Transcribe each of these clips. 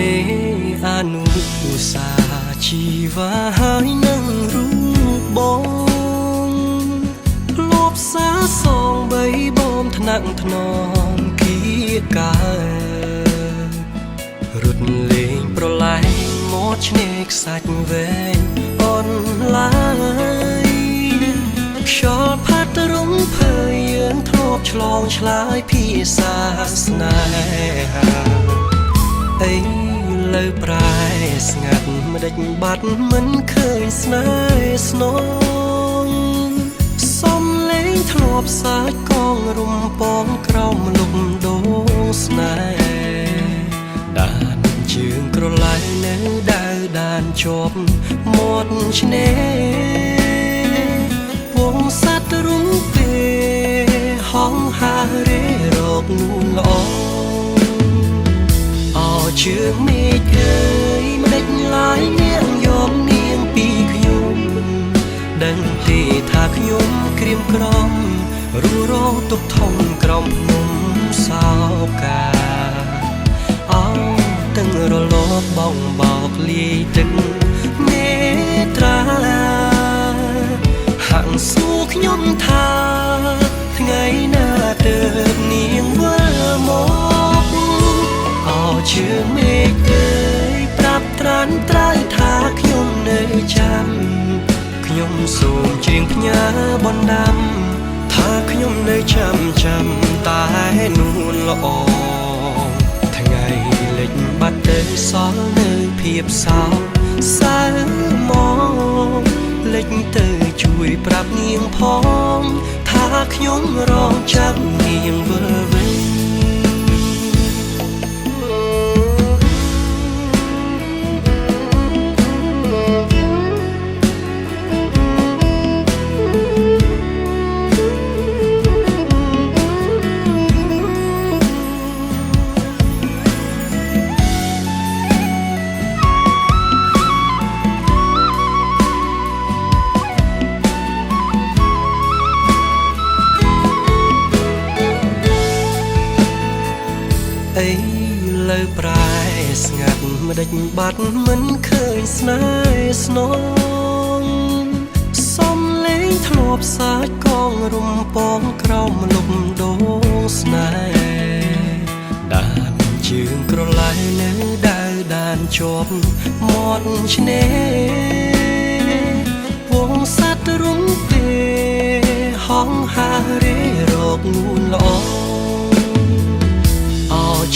លេអនុសាជីវ៉ាហើយនឹងរូបបងលបសាសងបីបំថ្នាក់ថ្នមគៀកើរត់លេងប្រឡែងមកឆ្នេរខ្សាច់វែងអនឡាយខ្យល់ផាត់រំភើយយើងធ្លាប់ឆ្លងឆ្លើយភាសាស្នេហាអីលើប្រែស្ងាត់មិនដេចបាត់មិនឃើញស្នេហ៍ស្នងសំលេងធ្លាប់សាច់កងរំពងក្រោមលំដូងស្នេហ៍ដានជើងក្រឡៃនៅដើរដានជាប់មាត់ឆ្នេរវងសត្វរុំពេលហងហារេរកនួនល្អជើងមេឃអើយមិនដេចឡាយនាងយកនាងពីខ្ញុំដឹងទេថាខ្ញុំក្រៀមក្រំរួរងទុកធំក្រំភ្នំសោកាអោទាំងរលកបងបោកលាយទឹកមេត្រាហាក់សួរខ្ញុំថាថ្ងៃណាទើបនាងវិលមកជើងមេឃអើយប្រាប់ត្រានត្រើយថាខ្ញុំនៅចាំខ្ញុំសូមច្រៀងផ្ញើបណ្ដាំថាខ្ញុំនៅចាំតែនួនល្អថ្ងៃលិចបាត់ទៅសល់នៅភាពសោកសៅមកលិចទៅជួយប្រាប់នាងផងថាខ្ញុំរងចាំនាងវិលវិញអីលើប្រែស្ងាត់មិនដេចបាត់មិនឃើញស្នេហ៍ស្នងសំលេងធ្លាប់សាច់កងរំពងក្រោមលំដូងស្នេហ៍ដានជើងក្រឡៃនៅដើរដានជាប់មាត់ឆ្នេរវងសត្វរុំពេលហងហារេរកនួនល្អ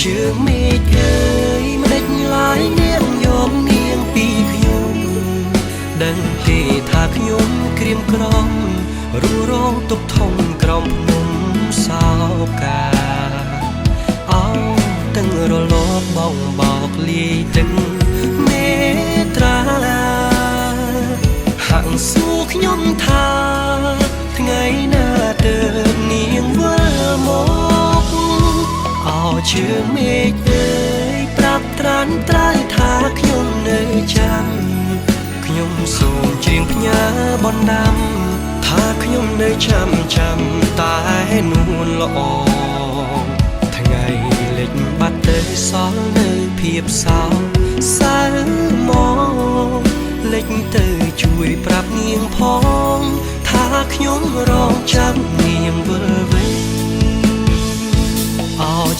ជើងមេឃអើយមិនដេចឡាយនាងយកនាងពីខ្ញុំដឹងទេថាខ្ញុំក្រៀមក្រំរួរងទុកធំក្រំភ្នំសោកាអោទាំងរលកបងបោកលាយទឹកមេត្រាហាក់សួរខ្ញុំថាថ្ងៃណាទើបនាងវិលមកជើងមេឃអើយប្រាប់ត្រានត្រើយថាខ្ញុំនៅចាំខ្ញុំសូមច្រៀងផ្ញើបណ្ដាំថាខ្ញុំនៅចាំតែនួនល្អថ្ងៃលិចបាត់ទៅសល់នៅភាពសោកសៅមកលិចទៅជួយប្រាប់នាងផងថាខ្ញុំរងចាំនាងវិលវិញ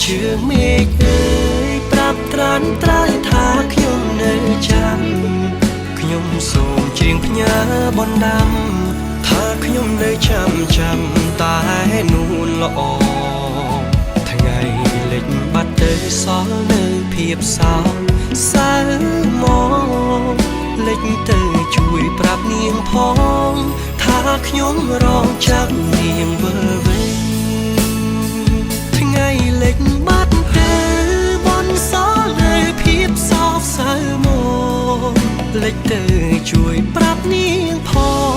ជើងមេឃអើយប្រាប់ត្រានត្រើយថាខ្ញុំនៅចាំខ្ញុំសូមច្រៀងផ្ញើបណ្ដាំថាខ្ញុំនៅចាំតែនួនល្អថ្ងៃលិចបាត់ទៅសល់នៅភាពសោកសៅមកលិចទៅជួយប្រាប់នាងផងថាខ្ញុំរងចាំនាងវិលវិញថ្ងៃលិចបាត់ទៅបនសល់នៅភាពសោកសៅមកលិចទៅជួយប្រាប់នាងផ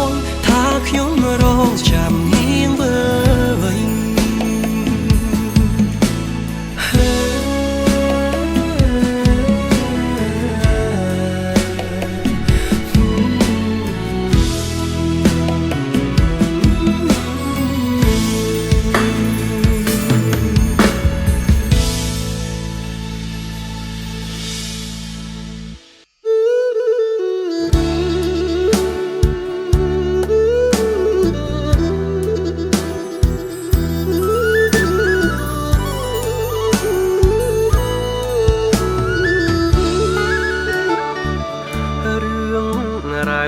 ងថាខ្ញុំរងចាំនាងវិលវិញ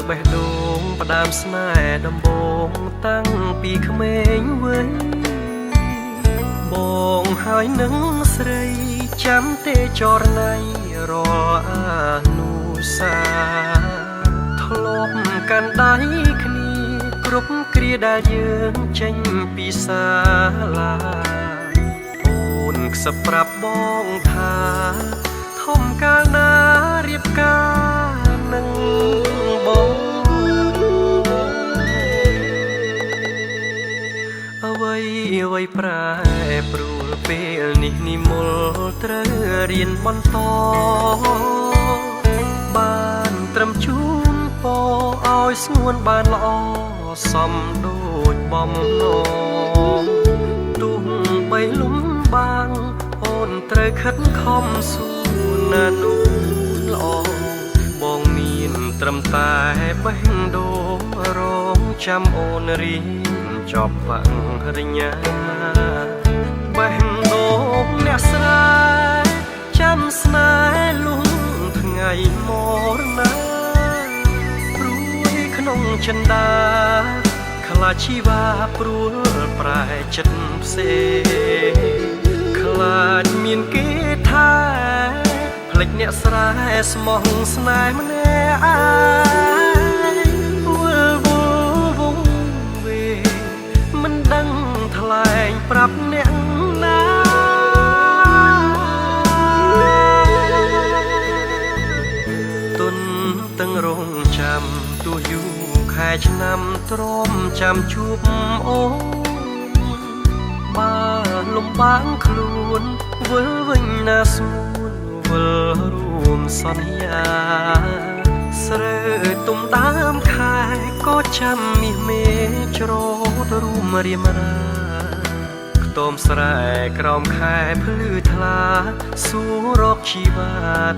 បេះដូងផ្ដើមស្នេហ៍ដំបូងតាំងពីក្មេងវ័យបងហើយនឹងស្រីចាំទេចរណៃរាល់អនុសាធ្លាប់កាន់ដៃគ្នាគ្រប់គ្រាដែលយើងចេញពីសាលាអូនខ្សឹបប្រាប់បងថាធំកាលណារៀបការនឹងបងអ្វីប្រែប្រួលពេលនេះនិមលត្រូវរៀនបន្តបានត្រឹមជូនពរឲ្យស្ងួនបានល្អសមដូចបំណងទុំបីលំបាំងអូនត្រូវខិតខំស៊ូណានោះល្អបងមានត្រឹមតែបេះដូងរងចាំអូនរៀនចប់បរិញ្ញាបេះដូងអ្នកស្រីចាំស្នេហ៍លុងថ្ងៃមរណាព្រួយក្នុងចិន្តាខ្លាចជីវ៉ាព្រួលប្រែចិត្តផ្សេងខ្លាចមានគេថាភ្លេចអ្នកស្រែស្មោះស្នេហ៍ម្នាក់ឯងវងវេមិនដឹងថ្លែងប្រាប់អ្នកណាទុនទាំងរងចាំទោះយូរខែឆ្នាំទ្រាំចាំជួបអូនបើលំបាកខ្លួនវិលវិញណាសួនវិលរួមសន្យាស្រើទុំដើមខែក៏ចាំមាសមេច្រូតរួមរៀមរាខ្ទមស្រែក្រោមខែភ្លឺថ្លាសួររកជីវ៉ា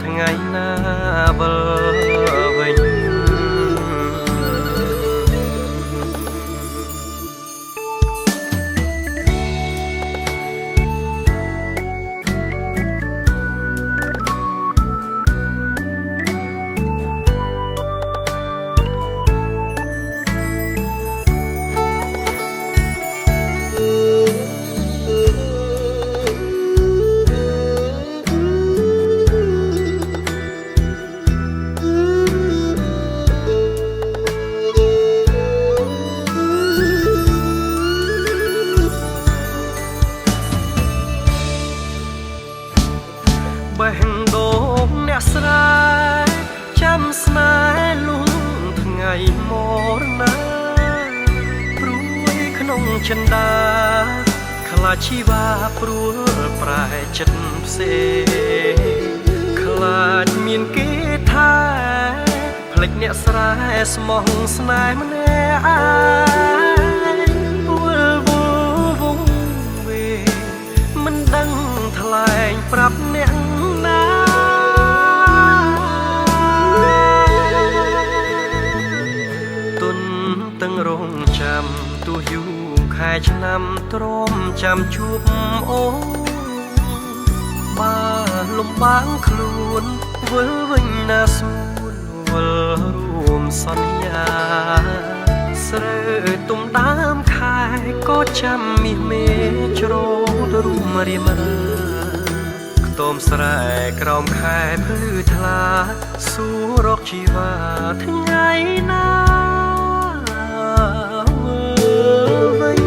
ថ្ងៃណាវិលវិញបេះដូងអ្នកស្រីចាំស្នេហ៍លុងថ្ងៃមរណាព្រួយក្នុងចិន្តាខ្លាចជីវ៉ាព្រួលប្រែចិត្តផ្សេងខ្លាចមានគេថាភ្លេចអ្នកស្រែស្មោះស្នេហ៍ម្នាក់ឯងវងវេមិនដឹងថ្លែងប្រាប់អ្នកណាទុនទាំងរងចាំទោះយូរខែឆ្នាំទ្រាំចាំជួបអូនបើលំបាកខ្លួនវិលវិញណាសួនវិលរួមសន្យាស្រើទុំដើមខែក៏ចាំមាសមេច្រូតរួមរៀមរាខ្ទមស្រែក្រោមខែភ្លឺថ្លាសួររកជីវ៉ាថ្ងៃណាវិញ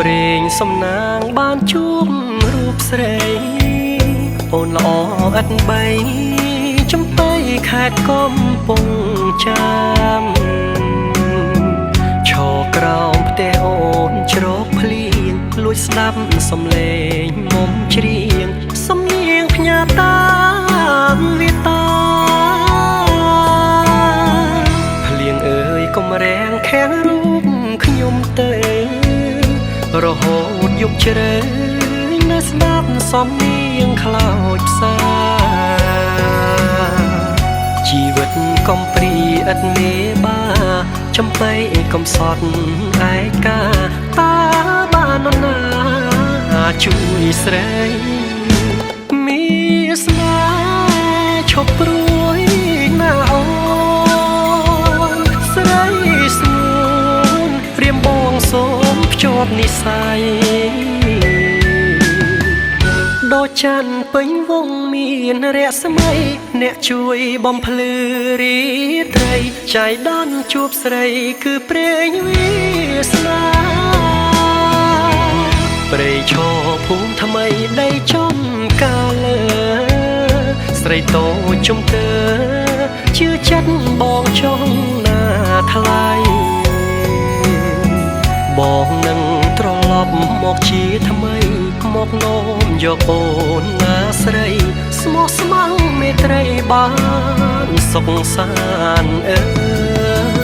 ព្រេងសំណាងបានជួបរូបស្រីអូនល្អឥតបីចំបៃខេត្តកំពង់ចាមឈរក្រោមផ្ទះអូនជ្រកភ្លៀងលួចស្ដាប់សំឡេងមុំច្រៀងសំនៀងផ្ញើតាមវាតា dục trời nơi snap xóm niêng cloud xaชีวิตកំព្រីឥតមេបាចំបៃកំសត់ឯកាតាបាននណាជួយស្រីមានស្នេហ៍ឈប់ព្រួយណាអូនស្រីស្ងួនព្រាមបងសូមភ្ជាប់និស័យដូចច័ន្ទពេញវងមានរស្មីអ្នកជួយបំភ្លឺរីត្រីចៃដន្យជួបស្រីគឺព្រេងវាសនាព្រៃឈរភូមិថ្មីដីចំកាលើស្រីតូចជំទើជឿចិត្តបងចង់ណាថ្លៃបងនឹងត្រឡប់មកជាថ្មីមកនោមយកអូនណាស្រីស្មោះស្ម័គ្រមេត្រីបានសុខសាន្ត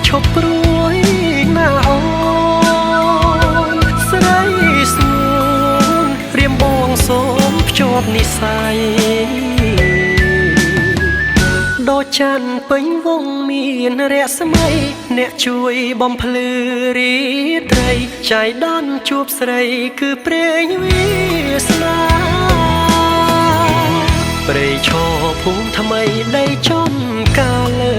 ឈប់ព្រួយណាអូនស្រីស្ងួនព្រាមបងសូមភ្ជាប់និស័យដូចច័ន្ទពេញវងមានរស្មីអ្នកជួយបំភ្លឺរីត្រីចៃដន្យជួបស្រីគឺព្រេងវាសនាព្រៃឈរភូមិថ្មីដីចំកាលើ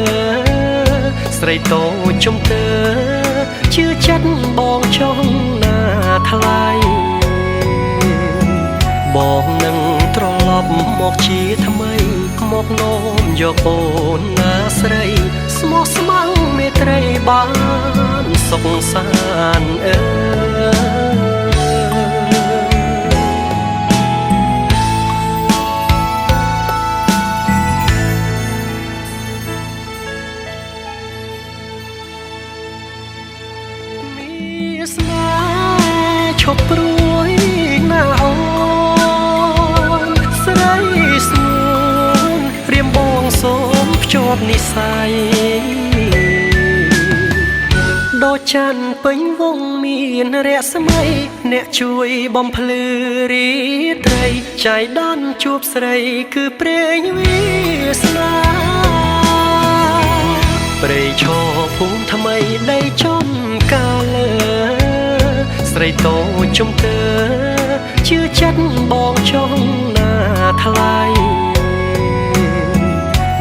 ស្រីតូចជំទើជឿចិត្តបងចង់ណាថ្លៃបងនឹងត្រឡប់មកជាថ្មីមកនោមយកអូនណាស្រីស្មោះស្ម័គ្រមេត្រីបានសុខសាន្តស្នេហ៍ឈប់ព្រួយណាអូនស្រីស្ងួនព្រាមបងសូមភ្ជាប់និស័យដូចច័ន្ទពេញវងមានរស្មីអ្នកជួយបំភ្លឺរីត្រីចៃដន្យជួបស្រីគឺព្រេងវាសនាព្រៃឈរភូមិថ្មីដីចំកាលើស្រីតូចជំទើជឿចិត្តបងចង់ណាថ្លៃ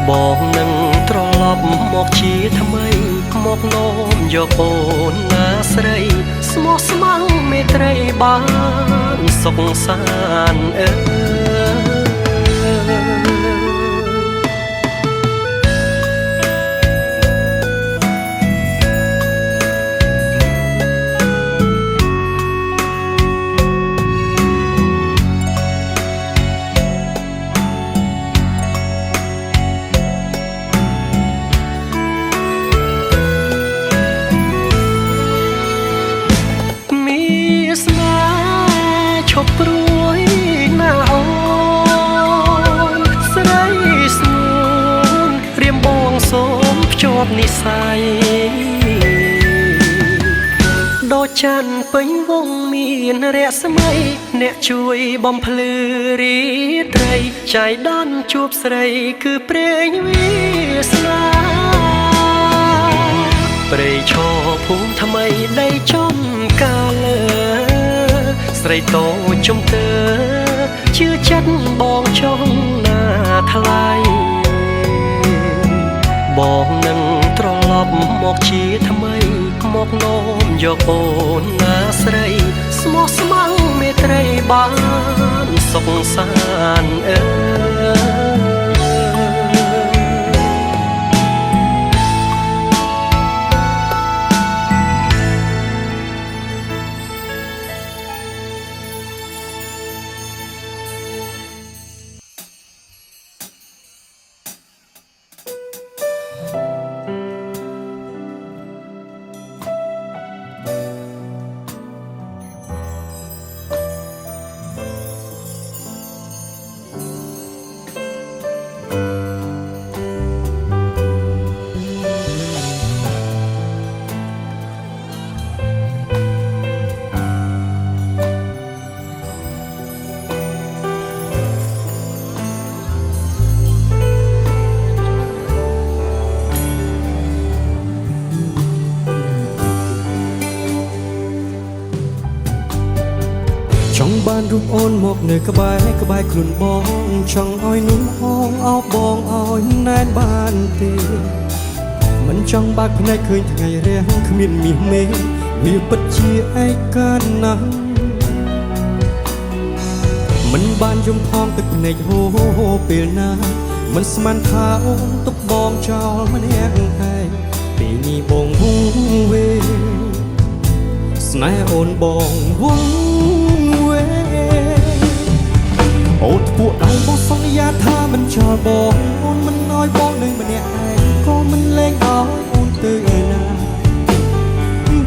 បងនឹងត្រឡប់មកជាថ្មីមកនោមយកអូនណាស្រីស្មោះស្ម័គ្រមេត្រីបានសុខសាន្តឈប់ព្រួយណាអូនស្រីស្ងួនព្រាមបងសូមភ្ជាប់និស័យដូចច័ន្ទពេញវងមានរស្មីអ្នកជួយបំភ្លឺរីត្រីចៃដន្យជួបស្រីគឺព្រេងវាសនាព្រៃឈរភូមិថ្មីដីចំកាលើស្រីតូចជំទើជឿចិត្តបងចង់ណាថ្លៃបងនឹងត្រឡប់មកជាថ្មីមកនោមយកអូនណាស្រីស្មោះស្ម័គ្រមេត្រីបានសុខសាន្ត រូបអូនមកនៅក្បែរខ្លួនបងចង់ឲ្យนุ่มហងអោបបងឲ្យណែនបានទេមិនចង់បាក់ភ្នែកឃើញថ្ងៃរាំងគ្មានមាសមេវាពិតជាឯកាណាស់មិនបានយំផងទឹកភ្នែកហូរពេលណាមិនស្មានថាអូនទុកបងចោលម្នាក់ឯងពេលនេះបងវងវេស្នេហ៍អូនបងវងវេអូនពួកដៃបងសន្យាថាមិនចោលបងអូនមិនឲ្យបងនៅម្នាក់ឯងក៏មិនលែងឲ្យអូនទៅឯណា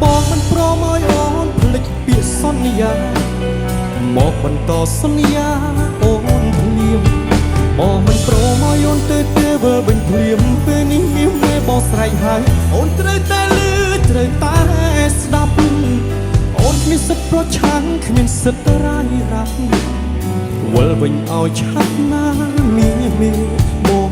បងមិនព្រមឲ្យអូនភ្លេចពាក្យសន្យាមកបន្តសន្យាអូនភ្លាមបងមិនព្រមឲ្យអូនទៅវិលវិញភ្លាមពេលនេះមានមេបងស្រែកហើយអូនត្រូវតែលឺត្រូវតែស្ដាប់អូនគ្មានសិទ្ធិប្រឆាំងគ្មានសិទ្ធិរាយរ៉ាប់វិលវិញឲ្យឆាប់ណាមានបង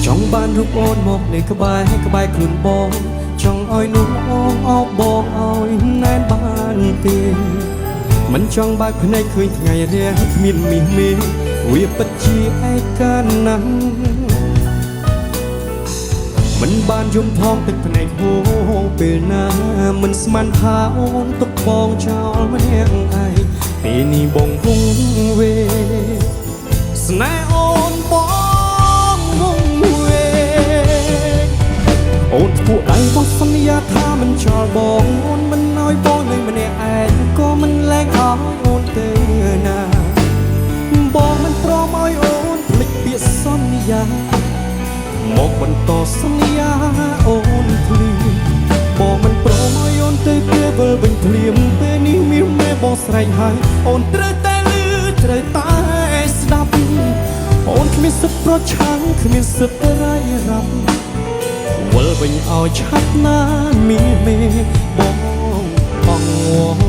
ចង់បានរូបអូនមកនៅក្បែរខ្លួនបងចង់ឲ្យนุ่มអូនអោបបងឲ្យណែនបានទេមិនចង់បើកភ្នែកឃើញថ្ងៃរាំងគ្មានមាសមេវាពិតជាឯកាណាស់មិនបានយំផងទឹកភ្នែកហូរពេលណាមិនស្មានថាអូនទុកបងចោលម្នាក់ឯងពេលនេះបងវងវេស្នេហ៍អូនបងវងវេអូនពួកដៃបងសន្យាថាមិនចោលបងអូនមិនឲ្យបងនៅម្នាក់ឯងក៏មិនលែងឲ្យអូនទៅណាបងមិនព្រមឲ្យអូនភ្លេចពាក្យសន្យាមកបន្តសន្យាអូនភ្លាមបងមិនព្រមឲ្យអូនទៅវិលវិញភ្លាមពេលនេះមានមេបងស្រែកហើយអូនត្រូវតែលឺត្រូវតែស្ដាប់អូនគ្មានសិទ្ធិប្រឆាំងគ្មានសិទ្ធិរាយរ៉ាប់វិលវិញឲ្យឆាប់ណាមានមេបងអង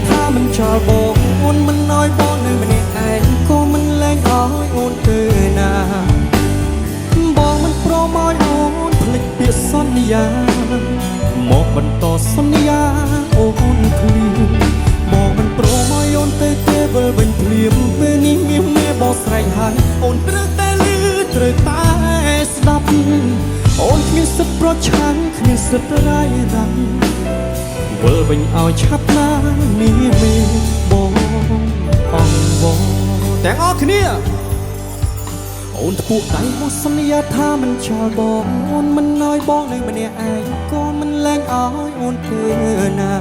ថាមិនចោលបងអូនមិនឲ្យបងនៅម្នាក់ឯងក៏មិនលែងឲ្យអូនទៅណាបងមិនព្រមឲ្យអូនភ្លេចពាក្យសន្យាមកបន្តសន្យាអូនភ្លាមបងមិនព្រមឲ្យអូនទៅវិលវិញភ្លាមពេលនេះមានមេបងស្រែកហើយអូនត្រូវតែលឺត្រូវតែស្ដាប់អូនគ្មានសិទ្ធិប្រឆាំងគ្មានសិទ្ធិរាយរ៉ាប់វិលវិញឲ្យឆាប់ណាមានមេបងអងវងទាំងអស់គ្នាអូនពួកដៃមកសន្យាថាមិនចោលបងអូនមិនឲ្យបងនៅម្នាក់ឯងក៏មិនលែងឲ្យអូនទៅណា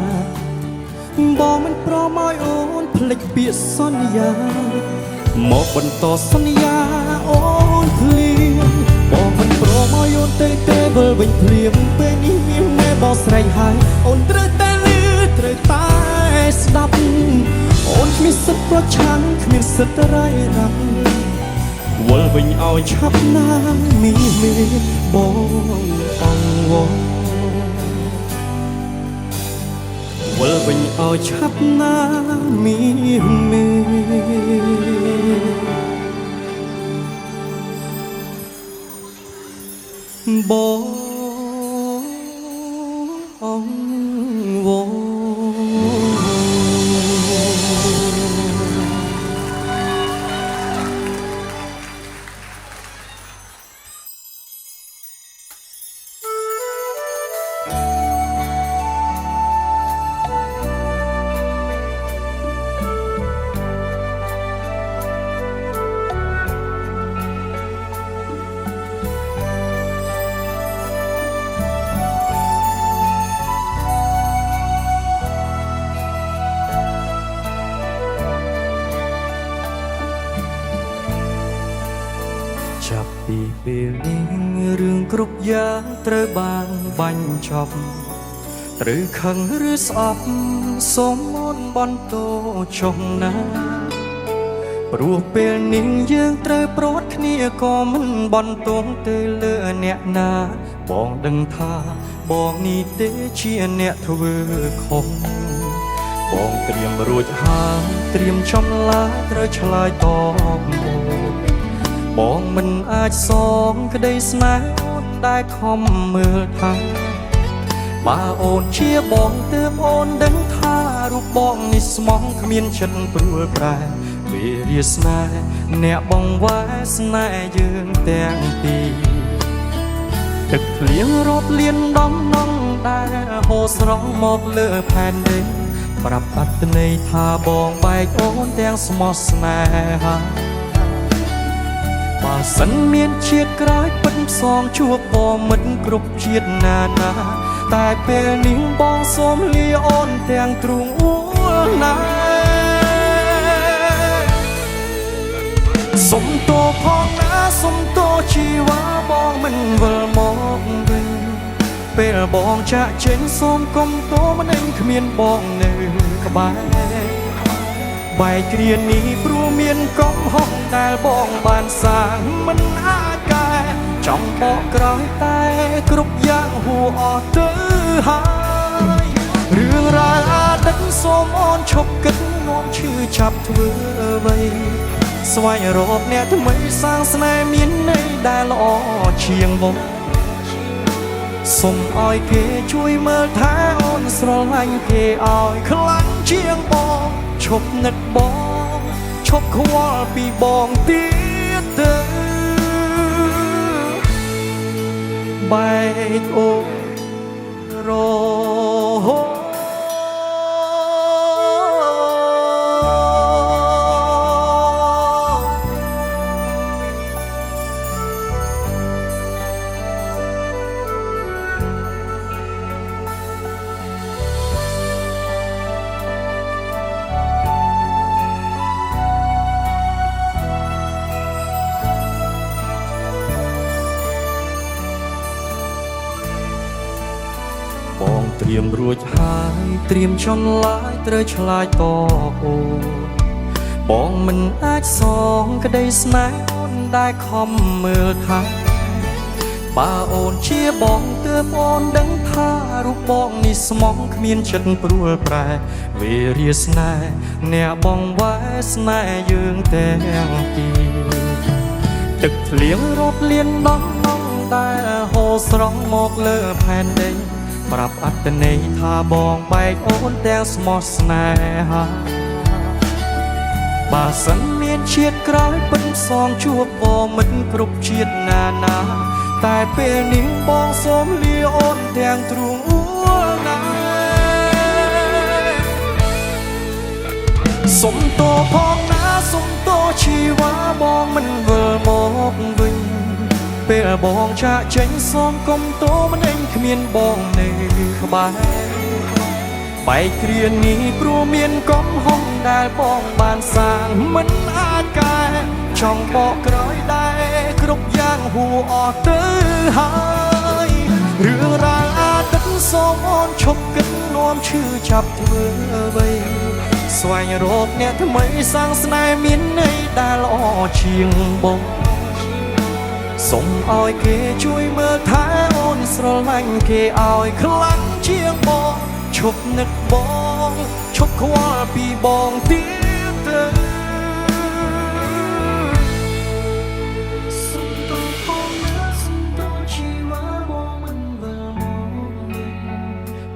បងមិនព្រមឲ្យអូនភ្លេចពាក្យសន្យាមកបន្តសន្យាអូនភ្លាមបងមិនព្រមឲ្យអូនទៅវិលវិញភ្លាមពេលនេះមានមេបងស្រែកហើយអូនត្រូវតែត្រូវតែស្ដាប់អូនគ្មានសិទ្ធិប្រឆាំងគ្មានសិទ្ធិរាយរ៉ាប់វិលវិញឲ្យឆាប់ណាមានមេបងអងវងវិលវិញឲ្យឆាប់ណាមានមេបងអងវង ពេលនេះរឿងគ្រប់យ៉ាងត្រូវបានបាញ់ចប់ត្រូវខឹងឬស្អប់សូមអូនបន្ទោចុះណាព្រោះពេលនេះយើងត្រូវប្រត់គ្នាក៏មិនបន្ទោទៅលើអ្នកណាបងដឹងថាបងនេះទេជាអ្នកធ្វើខុសបងត្រៀមរួចហើយត្រៀមចំឡាត្រូវឆ្លើយតបបងមិនអាចសងក្តីស្នេហ៍អូនដែលខំមើលថាបើអូនជាបងទើបអូនដឹងថារូបបងនេះស្មងគ្មានចិត្តព្រួលប្រែវារាស្នេហ៍អ្នកបងវ៉ាស្នេហ៍យើងទាំងពីរទឹកភ្លៀងរាប់លានដំណងដែលហូរស្រង់មកលើផែនដីប្រាប់អត្តន័យថាបងបែកអូនទាំងស្មោះស្នេហាបើសិនមានជាតិក្រោយពិតផ្សងជួបបងមិនគ្រប់ជាតិណាណាតែពេលនេះបងសូមលាអូនទាំងទ្រូងអួលណាសុំទោផងណាសុំទោជីវ៉ាបងមិនវិលមកវិញពេលបងចាក់ចេញសូមកុំទោមិនឯងគ្មានបងនៅក្បែរបែកគ្រានេះព្រោះមានកំហុសដែលបងបានសាងមិនអាចកែចង់បកក្រោយតែគ្រប់យ៉ាងហួអស់ទៅហើយរឿងរ៉ាវអតីតសូមអូនឈប់គិតនាំឈឺចាប់ធ្វើអ្វីស្វែងរកអ្នកថ្មីសាងស្នេហ៍មានន័យដែលល្អជាងមុនសូមឲ្យគេជួយមើលថាអូនស្រឡាញ់គេឲ្យខ្លាំងជាងបងឈប់នឹកបងឈប់ខ្វល់ពីបងទៀតទៅបែកអូនរហូតបងត្រៀមរួចហើយត្រៀមចំឡាយត្រូវឆ្លើយតបអូនបងមិនអាចសងក្តីស្នេហ៍អូនដែលខំមើលថាបើអូនជាបងទើបអូនដឹងថារូបបងនេះស្មងគ្មានចិត្តព្រួលប្រែវេរាស្នេហ៍អ្នកបងវ៉ែស្នេហ៍យើងទាំងពីរទឹកភ្លៀងរាប់លានដងដែលហូរស្រង់មកលើផែនដីប្រាប់អត្តន័យថាបងបែកអូនទាំងស្មោះស្នេហាបើសិនមានជាតិក្រោយពិតផ្សងជួបបងមិនគ្រប់ជាតិណាណាតែពេលនេះបងសូមលាអូនទាំងទ្រូងអួលណាសុំទោផងណាសុំទោជីវ៉ាបងមិនវិលមកវិញពេលបងចាក់ចេញសូមកុំទោមិនឯងគ្មានបងនៅក្បែរបែកគ្រានេះព្រោះមានកំហុសដែលបងបានសាងមិនអាចកែចង់បកក្រោយដែរគ្រប់យ៉ាងហួអស់ទៅហើយរឿងរ៉ាវអតីតសូមអូនឈប់គិតនាំឈឺចាប់ធ្វើអ្វីស្វែងរកអ្នកថ្មីសាងស្នេហ៍មានន័យដែលល្អជាងបងសូមឲ្យគេជួយមើលថាអូនស្រឡាញ់គេឲ្យខ្លាំងជាងបងឈប់នឹកបងឈប់ខ្វល់ពីបងទៀតទៅសុំទោផងណាសុំទោជីវ៉ាបងមិនវិលមក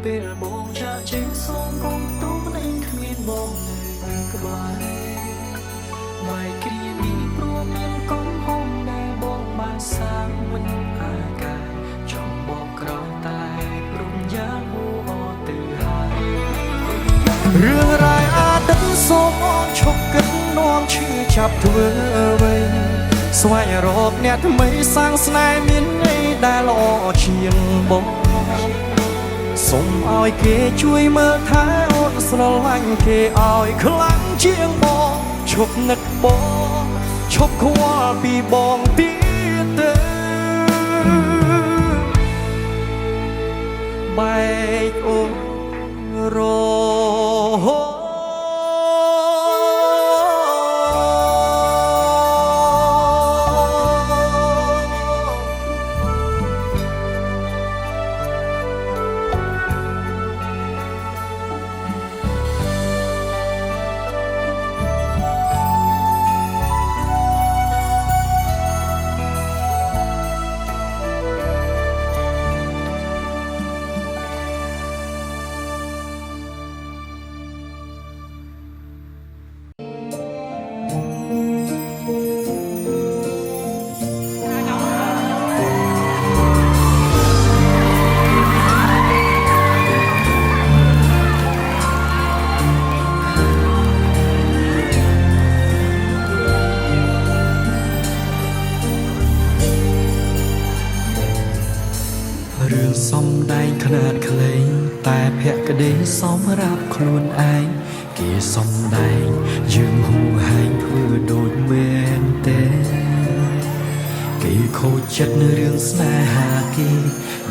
ពេលបងចាក់ចេញសូមកុំទោមិនឯងគ្មានបងនៅក្បែរបែកគ្រានេះព្រោះមានកំហុសដែលបងបានសាងមិនអាចកែចង់បកក្រោយតែព្រមយ៉ាងហួអត់ទៅហើយរឿងរ៉ាវអតីតសូមអូនឈប់គិតនាំឈឺចាប់ធ្វើអ្វីស្វែងរកអ្នកថ្មីសាងស្នេហ៍មានន័យដែលល្អជាងបងសូមឲ្យគេជួយមើលថាអូនស្រឡាញ់គេឲ្យខ្លាំងជាងបងឈប់នឹកបងឈប់ខ្វល់ពីបងទៀតទៅ ររឿងសំដែងខ្នាតខ្លីតែភក្តីសម្រាប់ខ្លួនឯងគេសំដែងយើងហួហែងធ្វើដូចមែនទេគេខូចចិត្តនៅរឿងស្នេហាគេ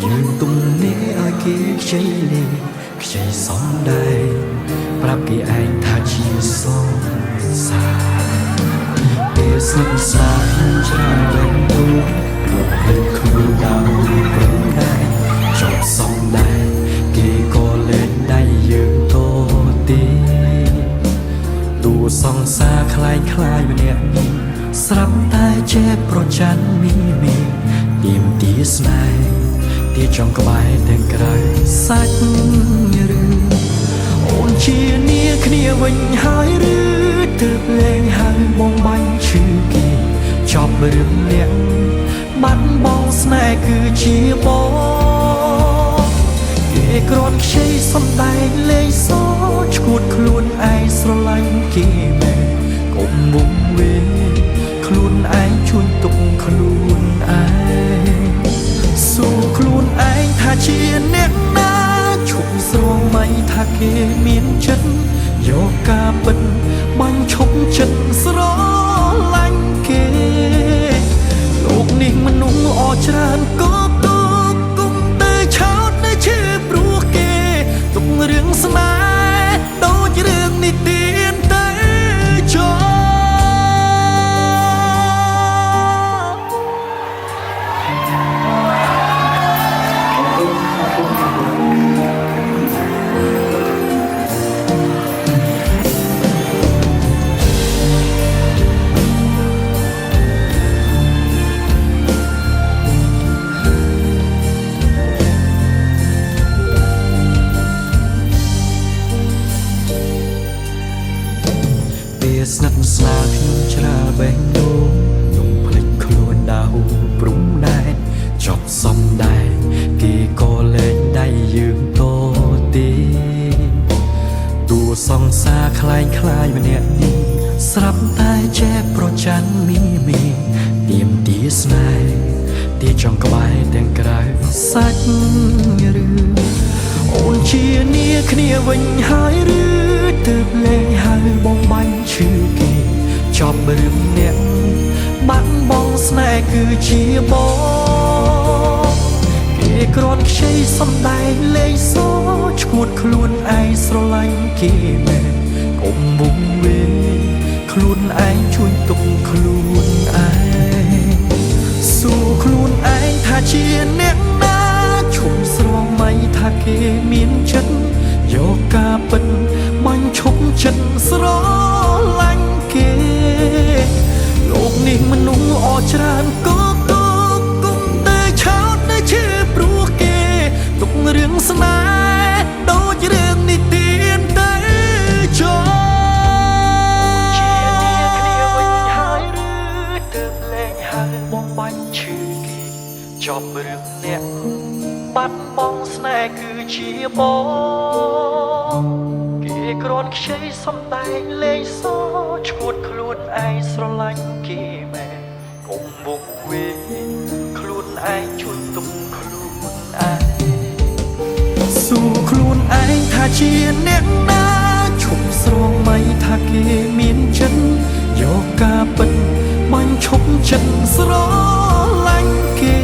យើងទំនេរឲ្យគេខ្ចីលេខ្ចីសំដែងប្រាប់គេឯងថាជាសងសាពេលស្និទ្ធស្នាលច្រើនវិញទូលោកភ្លេចខ្លួនដល់ព្រមដែរចប់សំដែងគេក៏លែងដៃយើងតទីទូសង្សារคล้ายคล้ายម្នាក់នេះស្រាប់តែចេះប្រច័ណ្ឌមីទៀមទីស្នេហ៍ទីចង់ក្បែរទាំងក្រៅសាច់រឿងអូនជានាគ្នាវិញហើយឬទើបលែងហើយបងបាញ់ឈឺគេចប់រឿងអ្នកបាត់បងស្នេហ៍គឺជាបងគេគ្រាន់ខ្ចីសំដែងលេងសើចឈួតខ្លួនឯងស្រឡាញ់គេមែនកុំមុំវេខ្លួនឯងជួយទុកខ្លួនឯងសួរខ្លួនឯងថាជាអ្នកណាឈប់ស្រមៃថាគេមានចិត្តយកការពិតបាញ់ឈប់ចិត្តស្រឡាញ់គេលោកនេះមនុស្សល្អច្រើនក៏ទុកគុំទៅឆោតនៅឈឺព្រោះគេទុករឿងស្នេហ៍ដូចរឿងនិទានទៅចោលស្និទ្ធស្នាលខ្ញុំច្រាបេះដូងខ្ញុំភ្លេចខ្លួនដៅព្រំដែនចប់សំដែងគេក៏លែងដៃយើងតទីទូសង្សារคล้ายคล้ายម្នាក់នេះស្រាប់តែចេះប្រច័ណ្ឌមីទៀមទីស្នេហ៍ទីចង់ក្បែរទាំងក្រៅសាច់រឿងអូនជានាគ្នាវិញហើយឬទើបលែងហើយបងបាញ់ឈឺគេចប់រឿងអ្នកបាត់បងស្នេហ៍គឺជាបងគេគ្រាន់ខ្ចីសំដែងលេងសើចឈួតខ្លួនឯងស្រឡាញ់គេមែនកុំមុំវេខ្លួនឯងជួយទុកខ្លួនឯងសួរខ្លួនឯងថាជាអ្នកណាឈប់ស្រមៃថាគេមានចិត្តយកការពិតបាញ់ឈប់ចិត្តស្រឡាញ់គេលោកនេះមនុស្សល្អច្រើនក៏ទុកគុំទៅឆោតនៅឈឺព្រោះគេទុករឿងស្នេហ៍ដូចរឿងនិទានទៅចោលជានាគ្នាវិញហើយឬទើបលែងហើយបងបាញ់ឈឺគេចប់រឿងអ្នកបាត់បងស្នេហ៍គឺជាបងគេគ្រាន់ខ្ចីសំដែងលេងសើចឈួតខ្លួនឯងស្រឡាញ់គេមែនកុំមុខវេខ្លួនឯងជួយទុកខ្លួនឯងសួរខ្លួនឯងថាជាអ្នកណាឈប់ស្រមៃថាគេមានចិត្តយកការពិតបាញ់ឈប់ចិត្តស្រឡាញ់គេ